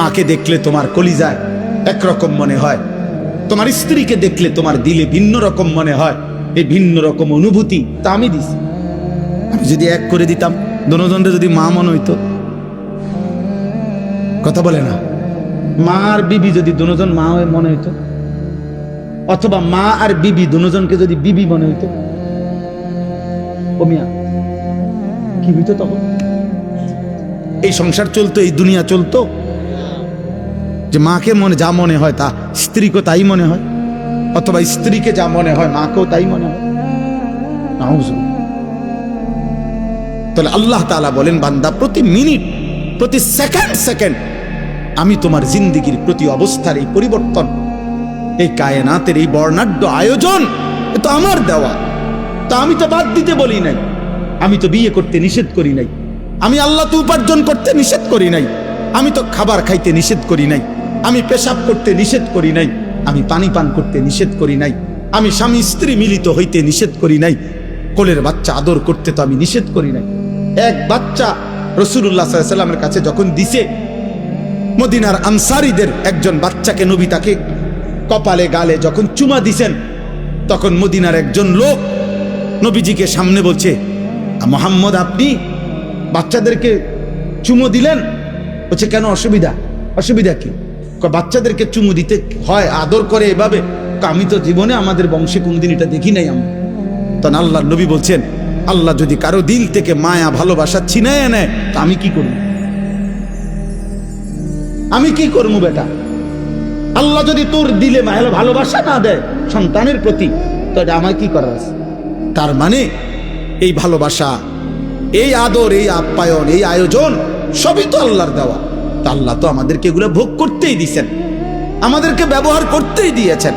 মাকে দেখলে তোমার কলিজায় একরকম মনে হয়, তোমার স্ত্রীকে দেখলে তোমার দিলে ভিন্ন রকম মনে হয়। এই ভিন্ন রকম অনুভূতি তা আমি দিছি। আমি যদি এক করে দিতাম, দনোজনটা যদি মা মনে হইতো, কথা বলে না, মা আর বিবি যদি দনোজন মা হয়ে মনে হইতো, অথবা মা আর বিবি দনোজনকে যদি বিবি মনে হইতো, ও মিয়া কি হইতো তখন? এই সংসার চলতো, এই দুনিয়া চলতো যে মাকে মনে যা মনে হয় তা স্ত্রীকে তাই মনে হয়, অথবা স্ত্রীকে যা মনে হয় মাকেও তাই মনে হয়। তাহলে আল্লাহ তাআলা বলেন, বান্দা প্রতি মিনিট, প্রতি সেকেন্ড সেকেন্ড আমি তোমার জিন্দেগির প্রতি অবস্থার এই পরিবর্তন, এই কায়নাতের এই বর্ণাঢ্য আয়োজন, এ তো আমার দেওয়া। তা আমি তো বাদ দিতে বলি নাই, আমি তো বিয়ে করতে নিষেধ করি নাই, আমি আল্লাহ তো উপার্জন করতে নিষেধ করি নাই, আমি তো খাবার খাইতে নিষেধ করি নাই, আমি পেশাব করতে নিষেধ করি নাই, আমি পানি পান করতে নিষেধ করি নাই, আমি স্বামী স্ত্রী মিলিত হইতে নিষেধ করি নাই, কোলের বাচ্চা আদর করতে তো আমি নিষেধ করি নাই। এক বাচ্চা রাসূলুল্লাহ সাল্লাল্লাহু আলাইহি ওয়াসাল্লামের কাছে যখন দিছে, মদিনার আনসারীদের একজন বাচ্চাকে নবী তাকে কপালে গালে যখন চুমা দিছেন, তখন মদিনার একজন লোক নবীজিকে সামনে বলছে, মুহাম্মদ আপনি বাচ্চাদেরকে চুমু দিলেন? বলছে কেন, অসুবিধা? অসুবিধা কি? বাচ্চাদেরকে চুমু দিতে হয়, আদর করে এভাবে। আমি তো জীবনে আমাদের বংশে কোনদিন এটা দেখি নাই আমরা। তখন আল্লাহ নবী বলছেন, আল্লাহ যদি কারো দিল থেকে মায়া ভালোবাসা ছিনায় নেয়, তা আমি কি করব? আমি কি করবো বেটা? আল্লাহ যদি তোর দিলে ভালোবাসা না দেয় সন্তানের প্রতি, তো এটা আমার কি করার আছে? তার মানে এই ভালোবাসা, এই আদর, এই আপ্যায়ন, এই আয়োজন সবই তো আল্লাহর দেওয়া। তা আল্লাহ তো আমাদেরকে এগুলো ভোগ করতেই দিয়েছেন, আমাদেরকে ব্যবহার করতেই দিয়েছেন।